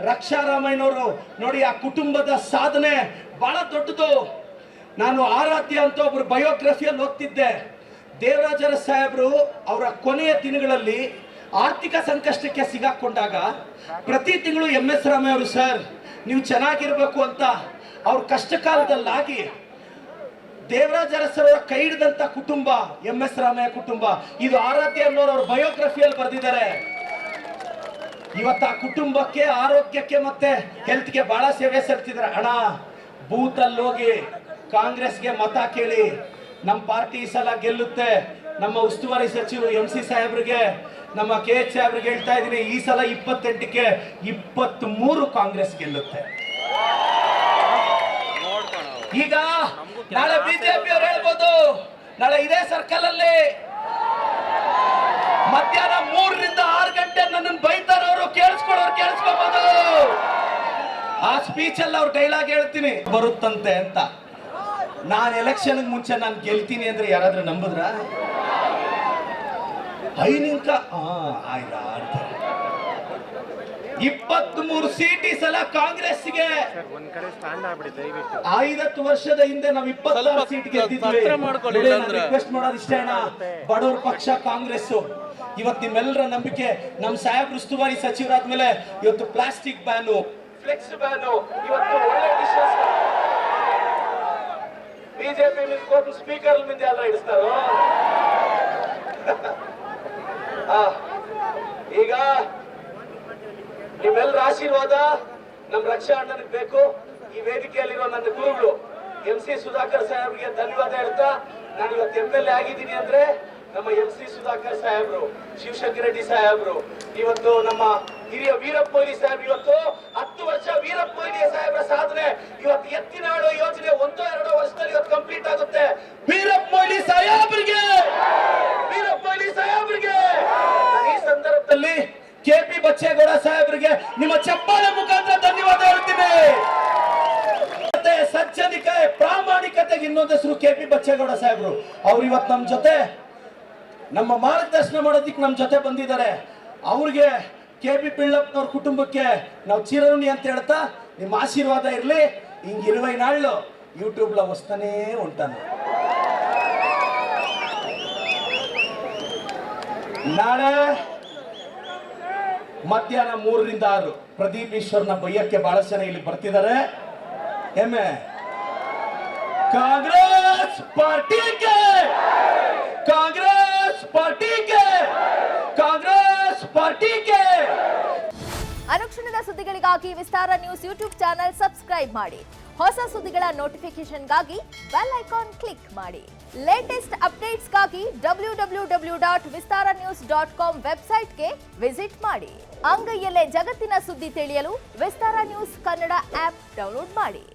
ರಕ್ಷಾರಾಮಯ್ಯನವರು ನೋಡಿ, ಆ ಕುಟುಂಬದ ಸಾಧನೆ ಬಹಳ ದೊಡ್ಡದು. ನಾನು ಆರಾಧ್ಯ ಅಂತ ಒಬ್ರು ಬಯೋಗ್ರಫಿಯಲ್ಲಿ ಓದ್ತಿದ್ದೆ. ದೇವರಾಜ ಅರಸು ಸಾಹೇಬರು ಅವರ ಕೊನೆಯ ದಿನಗಳಲ್ಲಿ ಆರ್ಥಿಕ ಸಂಕಷ್ಟಕ್ಕೆ ಸಿಗಾಕೊಂಡಾಗ ಪ್ರತಿ ತಿಂಗಳು MS ರಾಮಯ್ಯ ಅವರು, ಸರ್ ನೀವು ಚೆನ್ನಾಗಿರ್ಬೇಕು ಅಂತ ಅವ್ರ ಕಷ್ಟ ಕಾಲದಲ್ಲಾಗಿ ದೇವರಾಜ ಅರಸರವರ ಕೈ ಹಿಡಿದಂತ ಕುಟುಂಬ MS ರಾಮಯ್ಯ ಕುಟುಂಬ. ಇದು ಆರಾಧ್ಯ ಅನ್ನೋರು ಅವ್ರ ಬಯೋಗ್ರಫಿಯಲ್ಲಿ ಬರೆದಿದ್ದಾರೆ. ಇವತ್ತು ಆ ಕುಟುಂಬಕ್ಕೆ, ಆರೋಗ್ಯಕ್ಕೆ ಮತ್ತೆ ಹೆಲ್ತ್ಗೆ ಬಹಳ ಸೇವೆ ಸಲ್ಲಿಸಿದ್ದಾರೆ. ಅಣ್ಣ, ಬೂತಲ್ಲಿ ಹೋಗಿ ಕಾಂಗ್ರೆಸ್ಗೆ ಮತ ಕೇಳಿ, ನಮ್ಮ ಪಾರ್ಟಿ ಈ ಸಲ ಗೆಲ್ಲುತ್ತೆ. ನಮ್ಮ ಉಸ್ತುವಾರಿ ಸಚಿವರು MC ಸಾಹೇಬ್ರಿಗೆ, ನಮ್ಮ KH ಸಾಹೇಬ್ರಿಗೆ ಹೇಳ್ತಾ ಇದ್ದೀನಿ, ಈ ಸಲ 28ಕ್ಕೆ 23 ಕಾಂಗ್ರೆಸ್ ಗೆಲ್ಲುತ್ತೆ. ಈಗ ನಾಳೆ ಬಿಜೆಪಿ ಅವ್ರು ಹೇಳ್ಬೋದು, ನಾಳೆ ಇದೇ ಸರ್ಕಲ್ ಅಲ್ಲಿ ಮಧ್ಯಾಹ್ನ 3 ರಿಂದ 6 ಗಂಟೆ ನನ್ನನ್ನು ಬೈತಾರವರು, ಕೇಳಿಸ್ಕೋಬಹುದು. ಆ ಸ್ಪೀಚ್ ಅಲ್ಲಿ ಅವ್ರ ಡೈಲಾಗ್ ಹೇಳ್ತೀನಿ, ಬರುತ್ತಂತೆ ಅಂತ. ನಾನು ಎಲೆಕ್ಷನ್ ಮುಂಚೆ ನಾನು ಗೆಲ್ತೀನಿ ಅಂದ್ರೆ ಯಾರಾದ್ರೂ ನಂಬುದ್ರ? ಐನಿಂಕ ಆಯ್ತಾ 23 ಸೀಟ್ ಈ ಸಲ ಕಾಂಗ್ರೆಸ್ಗೆ. 50 ವರ್ಷದ ಹಿಂದೆ ನಾವು 26 ಸೀಟ್ ಗೆದ್ದಿದ್ವಿ. ರಿಕ್ವೆಸ್ಟ್ ಮಾಡೋದು ಇಷ್ಟೇ ಅಣ್ಣ, ಬಡವರ ಪಕ್ಷ ಕಾಂಗ್ರೆಸ್. ಇವತ್ತು ನಿಮ್ಮೆಲ್ಲರ ನಂಬಿಕೆ ನಮ್ಮ ಸಾಹೇಬ್ರು ಉಸ್ತುವಾರಿ ಸಚಿವರಾದ್ಮೇಲೆ ಇವತ್ತು ಪ್ಲಾಸ್ಟಿಕ್ ಬ್ಯಾನು, ಫ್ಲೆಕ್ಸ್ ಬ್ಯಾನು, ಇವತ್ತು ಒಳ್ಳೆ ಡಿಶಸ್ ಬಿಜೆಪಿ ನಿಂತ್ಕೊಂಡು ಸ್ಪೀಕರ್ ಮುಂದೆ ಎಲ್ಲ ಇಡಿಸ್ತಾರೋ. ಈಗ ನಿಮ್ಮೆಲ್ಲರ ಆಶೀರ್ವಾದ ನಮ್ಮ ರಕ್ಷಾ ಅಣ್ಣನಿಗೆ ಬೇಕು. ಈ ವೇದಿಕೆಯಲ್ಲಿರೋ ನನ್ನ ಗುರುಗಳು MC ಸುಧಾಕರ್ ಸಾಹೇಬ್ರಿಗೆ ಧನ್ಯವಾದ ಹೇಳ್ತಾ, ನಾನು ಇವತ್ತು MLA ಆಗಿದ್ದೀನಿ ಅಂದ್ರೆ ನಮ್ಮ MC ಸುಧಾಕರ್ ಸಾಹೇಬ್ರು, ಶಿವಶಂಕರ್ ರೆಡ್ಡಿ ಸಾಹೇಬ್ರು, ಇವತ್ತು ನಮ್ಮ ಹಿರಿಯ ವೀರಪ್ಪ ಮೊಯ್ಲಿ ಸಾಹೇಬ್, ಇವತ್ತು 10 ವರ್ಷ ವೀರಪ್ಪ ಮೊಯ್ಲಿ ಸಾಹೇಬ್ರ ಸಾಧನೆ. ಇವತ್ತು ಎತ್ತಿನಾಡು ಯೋಜನೆ 1-2 ವರ್ಷದಲ್ಲಿ ಇವತ್ತು ಕಂಪ್ಲೀಟ್ ಆಗುತ್ತೆ. ವೀರಪ್ಪ ಮೊಯ್ಲಿ ಸಾಹೇಬ್ರಿಗೆ, ವೀರಪ್ಪ ಮೊಯ್ಲಿ ಸಾಹೇಬ್ರಿಗೆ ಈ ಸಂದರ್ಭದಲ್ಲಿ KP ಬಚ್ಚೇಗೌಡ ಸಾಹೇಬ್ರಿಗೆ ನಿಮ್ಮ ಚಪ್ಪಾಳೆ ಮುಖಾಂತರ ಧನ್ಯವಾದ ಹೇಳ್ತೀನಿ. ಸಜ್ಜನಿಕೆ, ಪ್ರಾಮಾಣಿಕತೆಗೆ ಇನ್ನೊಂದು ಹೆಸರು KP ಬಚ್ಚೇಗೌಡ ಸಾಹೇಬ್ರು. ಅವ್ರು ಇವತ್ತು ನಮ್ಮ ಜೊತೆ, ನಮ್ಮ ಮಾರ್ಗದರ್ಶನ ಮಾಡೋದಿಕ್ಕೆ ನಮ್ಮ ಜೊತೆ ಬಂದಿದ್ದಾರೆ. ಅವ್ರಿಗೆ KP ಪಿಳ್ಳಪ್ಪನವ್ರ ಕುಟುಂಬಕ್ಕೆ ನಾವು ಚಿರಋಣಿ ಅಂತ ಹೇಳ್ತಾ, ನಿಮ್ಮ ಆಶೀರ್ವಾದ ಇರಲಿ. ಹಿಂಗೆ 20 ನಾಳು ಯೂಟ್ಯೂಬ್ಲ ವಸ್ತಾನೇ ಉಂಟಾನೆ. ನಾಳೆ ಮಧ್ಯಾಹ್ನ 3 ರಿಂದ 6 ಪ್ರದೀಪ್ ಈಶ್ವರ್ನ ಬೈಯಕ್ಕೆ ಬಹಳ ಜನ ಇಲ್ಲಿ ಬರ್ತಿದ್ದಾರೆ. ಕಾಂಗ್ರೆಸ್ ಪಾರ್ಟಿಗೆ, ಕಾಂಗ್ರೆಸ್ ಪಾರ್ಟಿಗೆ, ಕಾಂಗ್ರೆಸ್ ಪಾರ್ಟಿಗೆ. ಅನುಕ್ಷಣದ ಸುದ್ದಿಗಳಿಗಾಗಿ ವಿಸ್ತಾರ ನ್ಯೂಸ್ ಯೂಟ್ಯೂಬ್ ಚಾನೆಲ್ ಸಬ್ಸ್ಕ್ರೈಬ್ ಮಾಡಿ. ಹೊಸ ಸುದ್ದಿಗಳ ನೋಟಿಫಿಕೇಶನ್ಗಾಗಿ ಬೆಲ್ ಐಕಾನ್ ಕ್ಲಿಕ್ ಮಾಡಿ. ಲೇಟೆಸ್ಟ್ ಅಪ್ಡೇಟ್ಸ್ಗಾಗಿ www.vistaranews.com ವೆಬ್ಸೈಟ್ಗೆ ವಿಸಿಟ್ ಮಾಡಿ. ಅಂಗೈಯಲ್ಲೇ ಜಗತ್ತಿನ ಸುದ್ದಿ ತಿಳಿಯಲು ವಿಸ್ತಾರ ನ್ಯೂಸ್ ಕನ್ನಡ ಆಪ್ ಡೌನ್ಲೋಡ್ ಮಾಡಿ.